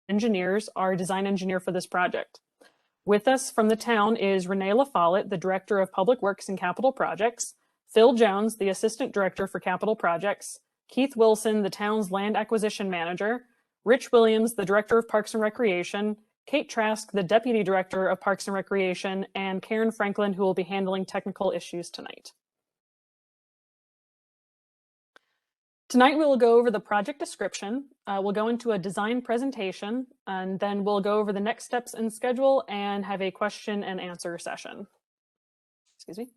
engineers, our design engineer for this project. With us from the town is Renee LaFollette, the Director of Public Works and Capital Projects, Phil Jones, the Assistant Director for Capital Projects, Keith Wilson, the town's Land Acquisition Manager, Rich Williams, the Director of Parks and Recreation, Kate Trask, the Deputy Director of Parks and Recreation, and Karen Franklin, who will be handling technical issues tonight. Tonight, we will go over the project description, we'll go into a design presentation, and then we'll go over the next steps and schedule and have a question and answer session. Excuse me.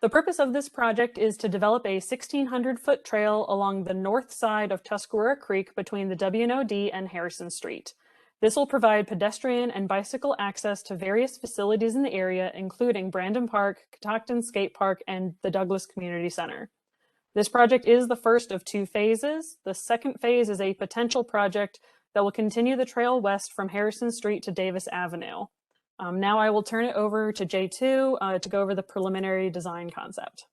The purpose of this project is to develop a 1,600-foot trail along the north side of Tuscarora Creek between the W&OD and Harrison Street. This will provide pedestrian and bicycle access to various facilities in the area, including Brandon Park, Catoctin Skate Park, and the Douglas Community Center. This project is the first of 2 phases. The second phase is a potential project that will continue the trail west from Harrison Street to Davis Avenue. Now I will turn it over to J2 to go over the preliminary design concept.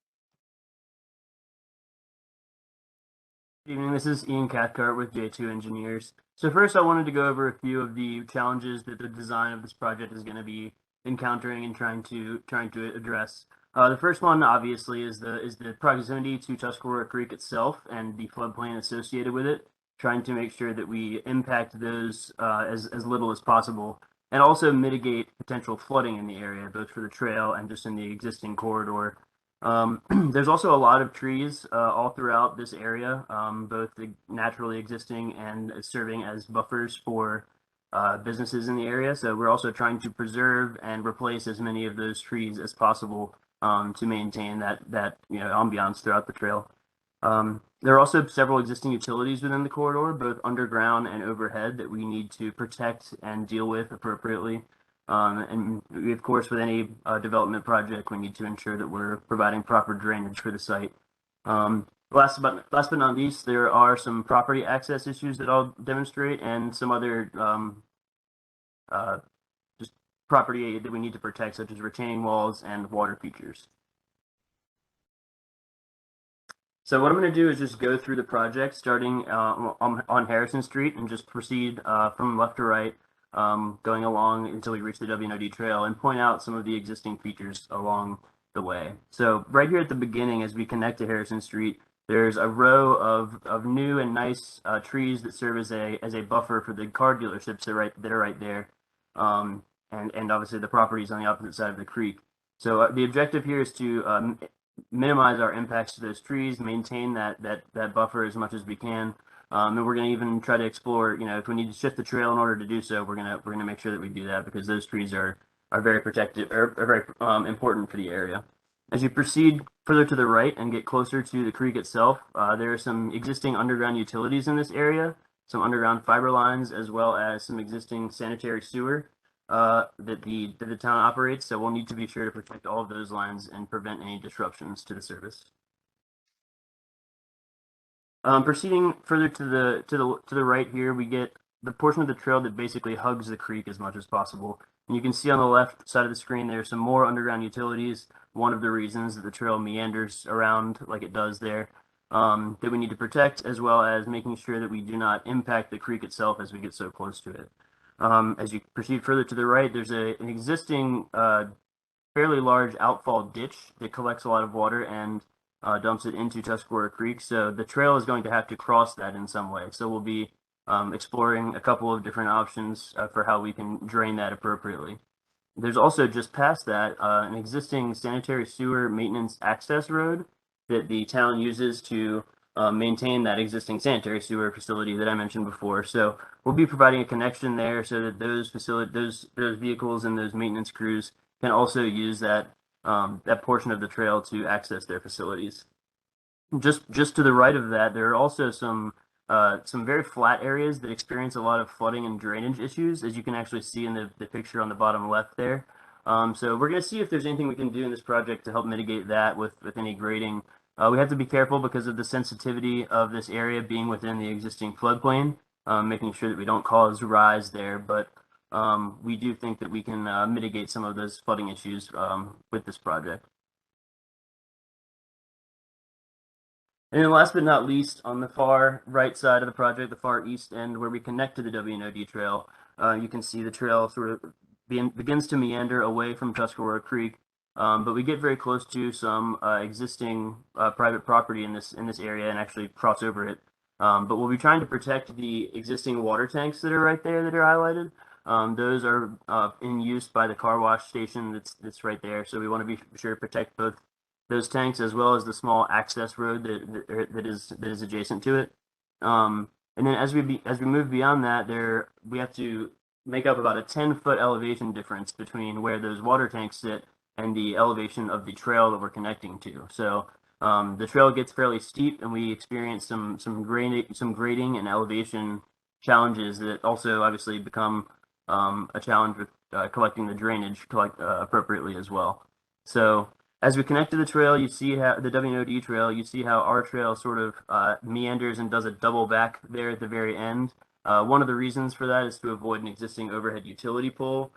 Good evening, this is Ian Cathcart with J2 Engineers. So first I wanted to go over a few of the challenges that the design of this project is going to be encountering and trying to address. The first one, obviously, is the proximity to Tuscarora Creek itself and the floodplain associated with it, trying to make sure that we impact those as little as possible, and also mitigate potential flooding in the area, both for the trail and just in the existing corridor. There's also a lot of trees all throughout this area, both naturally existing and serving as buffers for businesses in the area. So we're also trying to preserve and replace as many of those trees as possible to maintain that ambiance throughout the trail. There are also several existing utilities within the corridor, both underground and overhead, that we need to protect and deal with appropriately. And we, of course, with any development project, we need to ensure that we're providing proper drainage for the site. Last but not least, there are some property access issues that I'll demonstrate, and some other just property that we need to protect, such as retaining walls and water features. So what I'm going to do is just go through the project, starting on Harrison Street, and just proceed from left to right, going along until we reach the W&OD Trail, and point out some of the existing features along the way. So right here at the beginning, as we connect to Harrison Street, there's a row of new and nice trees that serve as a buffer for the car dealerships that are right there, and obviously the properties on the opposite side of the creek. So the objective here is to minimize our impacts to those trees, maintain that buffer as much as we can, and we're going to even try to explore, if we need to shift the trail in order to do so, we're gonna make sure that we do that, because those trees are very protected, are very important for the area. As you proceed further to the right and get closer to the creek itself, there are some existing underground utilities in this area, some underground fiber lines, as well as some existing sanitary sewer that the town operates. So we'll need to be sure to protect all of those lines and prevent any disruptions to the service. Proceeding further to the right here, we get the portion of the trail that basically hugs the creek as much as possible. And you can see on the left side of the screen there are some more underground utilities. One of the reasons that the trail meanders around like it does there, that we need to protect, as well as making sure that we do not impact the creek itself as we get so close to it. As you proceed further to the right, there's an existing fairly large outfall ditch that collects a lot of water and dumps it into Tuscarora Creek. So the trail is going to have to cross that in some way. So we'll be exploring a couple of different options for how we can drain that appropriately. There's also, just past that, an existing sanitary sewer maintenance access road that the town uses to maintain that existing sanitary sewer facility that I mentioned before. So we'll be providing a connection there so that those vehicles and those maintenance crews can also use that portion of the trail to access their facilities. Just to the right of that, there are also some very flat areas that experience a lot of flooding and drainage issues, as you can actually see in the picture on the bottom left there. So we're going to see if there's anything we can do in this project to help mitigate that with any grading. We have to be careful because of the sensitivity of this area being within the existing floodplain, making sure that we don't cause rise there, but we do think that we can mitigate some of those flooding issues with this project. And then last but not least, on the far right side of the project, the far east end where we connect to the W&OD trail, you can see the trail sort of begins to meander away from Tuscarora Creek, but we get very close to some existing private property in this area and actually cross over it. But we'll be trying to protect the existing water tanks that are right there that are highlighted. Those are in use by the car wash station that's right there. So we want to be sure to protect both those tanks as well as the small access road that is adjacent to it. And then as we move beyond that, we have to make up about a 10-foot elevation difference between where those water tanks sit and the elevation of the trail that we're connecting to. So the trail gets fairly steep, and we experience some grading and elevation challenges that also obviously become a challenge with collecting the drainage appropriately as well. So as we connect to the trail, you see how the W&OD trail, you see how our trail sort of meanders and does a double back there at the very end. One of the reasons for that is to avoid an existing overhead utility pole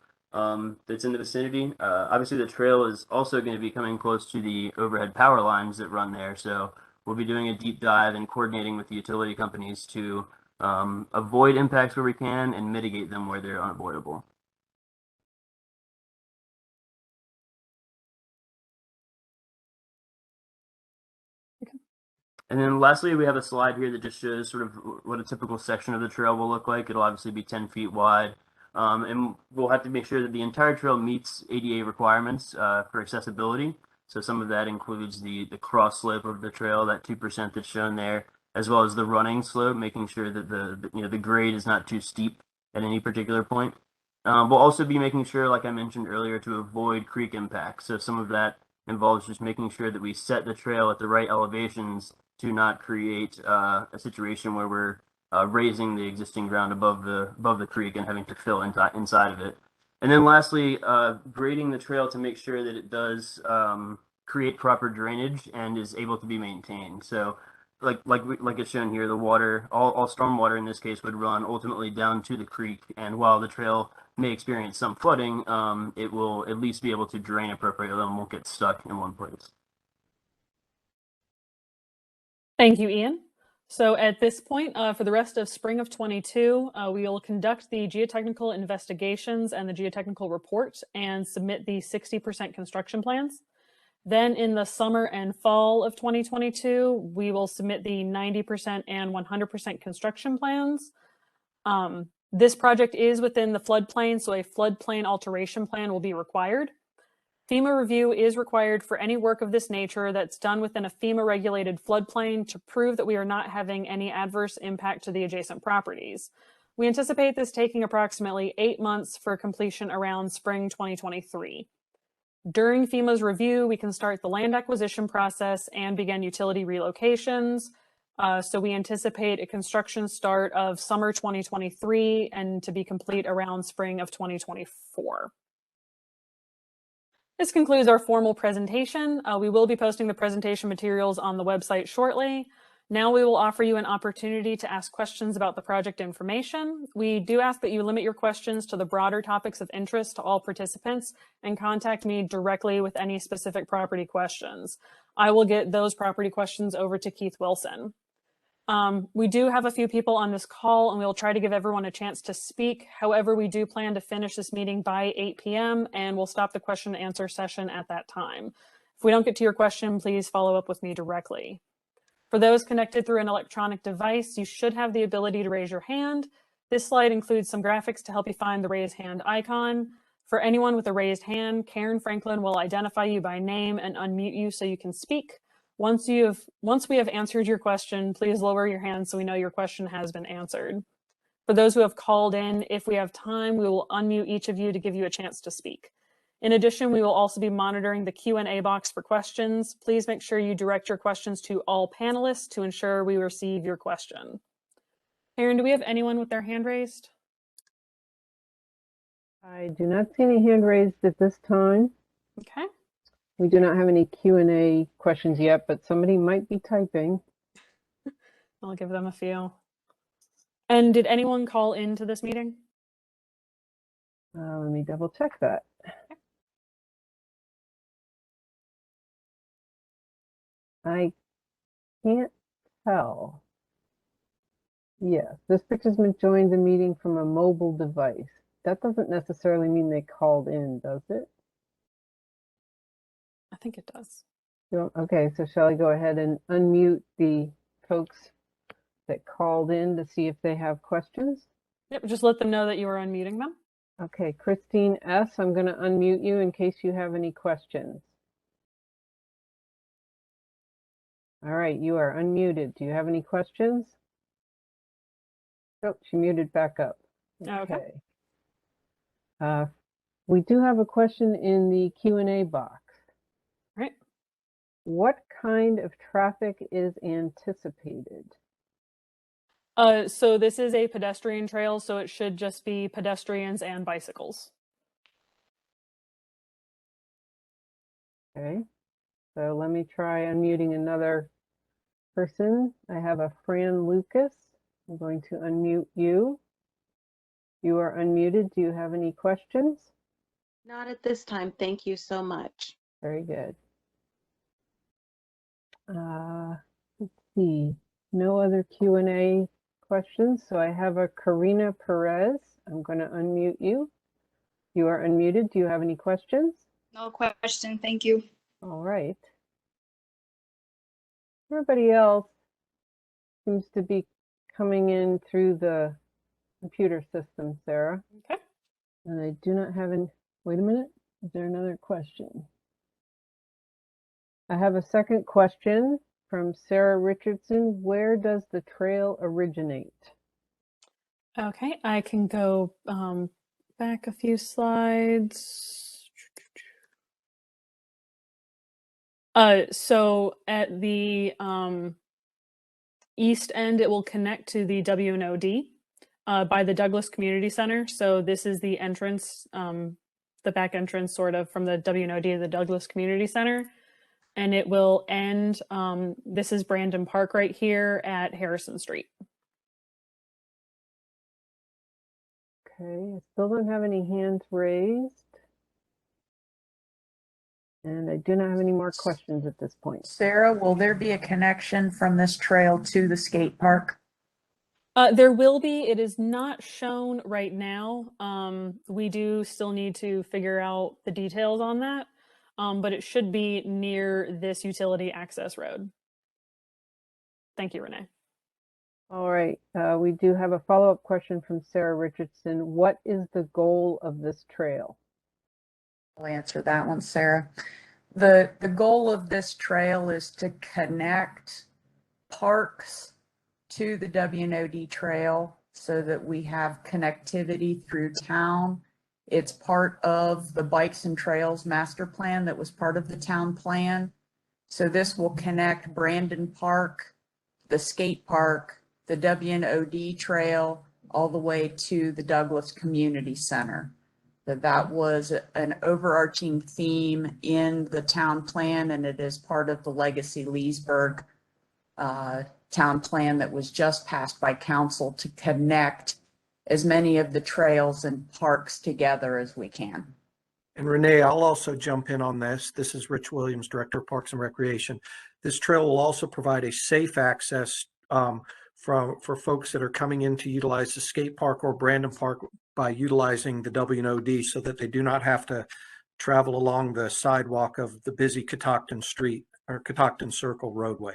that's in the vicinity. Obviously, the trail is also going to be coming close to the overhead power lines that run there. So we'll be doing a deep dive and coordinating with the utility companies to avoid impacts where we can and mitigate them where they're unavoidable. And then lastly, we have a slide here that just shows sort of what a typical section of the trail will look like. It'll obviously be 10 feet wide. And we'll have to make sure that the entire trail meets ADA requirements for accessibility. So some of that includes the cross slope of the trail, that 2% that's shown there, as well as the running slope, making sure that the grade is not too steep at any particular point. We'll also be making sure, like I mentioned earlier, to avoid creek impacts. So some of that involves just making sure that we set the trail at the right elevations to not create a situation where we're raising the existing ground above the creek and having to fill inside of it. And then lastly, grading the trail to make sure that it does create proper drainage and is able to be maintained. So like it's shown here, the water, all storm water in this case would run ultimately down to the creek. And while the trail may experience some flooding, it will at least be able to drain appropriately and won't get stuck in one place. Thank you, Ian. So at this point, for the rest of spring of 22, we will conduct the geotechnical investigations and the geotechnical report and submit the 60% construction plans. Then in the summer and fall of 2022, we will submit the 90% and 100% construction plans. This project is within the floodplain, so a floodplain alteration plan will be required. FEMA review is required for any work of this nature that's done within a FEMA regulated floodplain to prove that we are not having any adverse impact to the adjacent properties. We anticipate this taking approximately 8 months for completion around spring 2023. During FEMA's review, we can start the land acquisition process and begin utility relocations. So we anticipate a construction start of summer 2023 and to be complete around spring of 2024. This concludes our formal presentation. We will be posting the presentation materials on the website shortly. Now we will offer you an opportunity to ask questions about the project information. We do ask that you limit your questions to the broader topics of interest to all participants and contact me directly with any specific property questions. I will get those property questions over to Keith Wilson. We do have a few people on this call and we'll try to give everyone a chance to speak. However, we do plan to finish this meeting by 8 p.m. and we'll stop the question and answer session at that time. If we don't get to your question, please follow up with me directly. For those connected through an electronic device, you should have the ability to raise your hand. This slide includes some graphics to help you find the raise hand icon. For anyone with a raised hand, Karen Franklin will identify you by name and unmute you so you can speak. Once we have answered your question, please lower your hand so we know your question has been answered. For those who have called in, if we have time, we will unmute each of you to give you a chance to speak. In addition, we will also be monitoring the Q&A box for questions. Please make sure you direct your questions to all panelists to ensure we receive your question. Aaron, do we have anyone with their hand raised? I do not see any hand raised at this time. Okay. We do not have any Q&A questions yet, but somebody might be typing. I'll give them a few. And did anyone call into this meeting? Let me double check that. I can't tell. Yes, this participant joined the meeting from a mobile device. That doesn't necessarily mean they called in, does it? I think it does. Okay, so shall I go ahead and unmute the folks that called in to see if they have questions? Yep, just let them know that you are unmuting them. Okay, Christine S., I'm going to unmute you in case you have any questions. All right, you are unmuted. Do you have any questions? Oh, she muted back up. Okay. We do have a question in the Q&A box. Right. What kind of traffic is anticipated? So this is a pedestrian trail, so it should just be pedestrians and bicycles. Okay, so let me try unmuting another person. I have a Fran Lucas. I'm going to unmute you. You are unmuted. Do you have any questions? Not at this time. Thank you so much. Very good. Let's see. No other Q&A questions. So I have a Karina Perez. I'm going to unmute you. You are unmuted. Do you have any questions? No question, thank you. All right. Everybody else seems to be coming in through the computer system, Sarah. Okay. And I do not have any, wait a minute, is there another question? I have a second question from Sarah Richardson. Where does the trail originate? Okay, I can go back a few slides. So at the east end, it will connect to the WNOD by the Douglas Community Center. So this is the entrance, the back entrance sort of from the WNOD to the Douglas Community Center. And it will end, this is Brandon Park right here at Harrison Street. Okay, I still don't have any hands raised. And I do not have any more questions at this point. Sarah, will there be a connection from this trail to the skate park? There will be. It is not shown right now. We do still need to figure out the details on that, but it should be near this utility access road. Thank you, Renee. All right, we do have a follow-up question from Sarah Richardson. What is the goal of this trail? I'll answer that one, Sarah. The goal of this trail is to connect parks to the WNOD trail so that we have connectivity through town. It's part of the Bikes and Trails Master Plan that was part of the town plan. So this will connect Brandon Park, the skate park, the WNOD trail, all the way to the Douglas Community Center. That was an overarching theme in the town plan, and it is part of the Legacy Leesburg town plan that was just passed by council to connect as many of the trails and parks together as we can. And Renee, I'll also jump in on this. This is Rich Williams, Director of Parks and Recreation. This trail will also provide a safe access for folks that are coming in to utilize the skate park or Brandon Park by utilizing the WNOD so that they do not have to travel along the sidewalk of the busy Catoctin Street or Catoctin Circle roadway.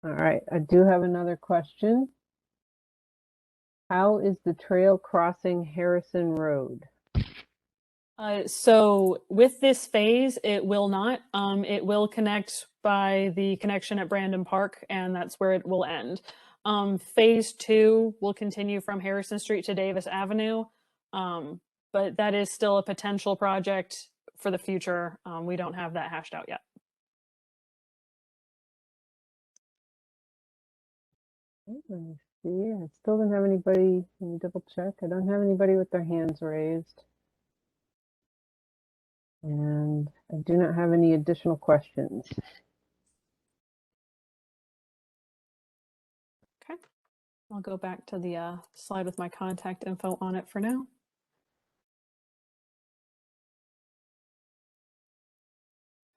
All right, I do have another question. How is the trail crossing Harrison Road? So with this phase, it will not. It will connect by the connection at Brandon Park, and that's where it will end. Phase 2 will continue from Harrison Street to Davis Avenue, but that is still a potential project for the future. We don't have that hashed out yet. Let me see. I still don't have anybody. Let me double check. I don't have anybody with their hands raised. And I do not have any additional questions. Okay, I'll go back to the slide with my contact info on it for now.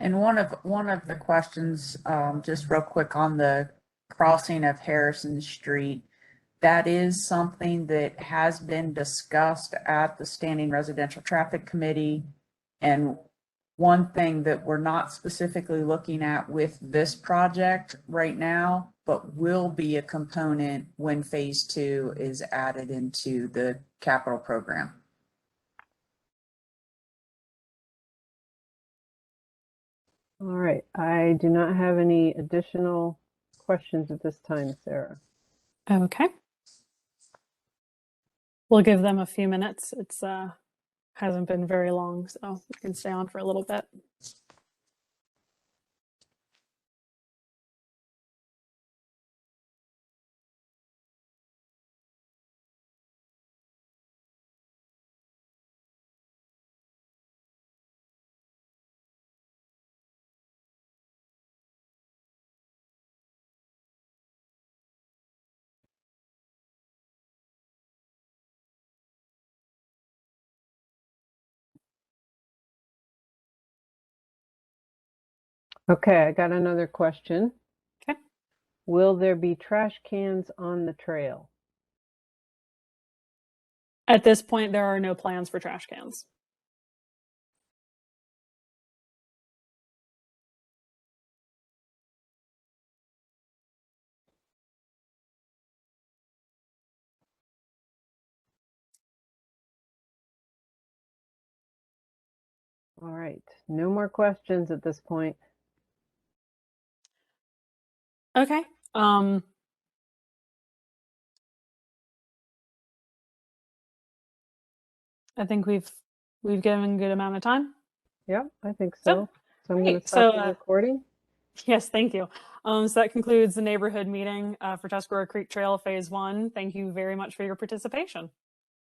And one of the questions, just real quick on the crossing of Harrison Street, that is something that has been discussed at the Standing Residential Traffic Committee. And one thing that we're not specifically looking at with this project right now, but will be a component when phase 2 is added into the capital program. All right, I do not have any additional questions at this time, Sarah. Okay. We'll give them a few minutes. It's hasn't been very long, so we can stay on for a little bit. Okay, I got another question. Okay. Will there be trash cans on the trail? At this point, there are no plans for trash cans. All right, no more questions at this point. Okay. I think we've given a good amount of time. Yep, I think So, so. So I'm going great. to stop So, the recording. Yes, thank you. So that concludes the neighborhood meeting for Tuscarora Creek Trail Phase 1. Thank you very much for your participation.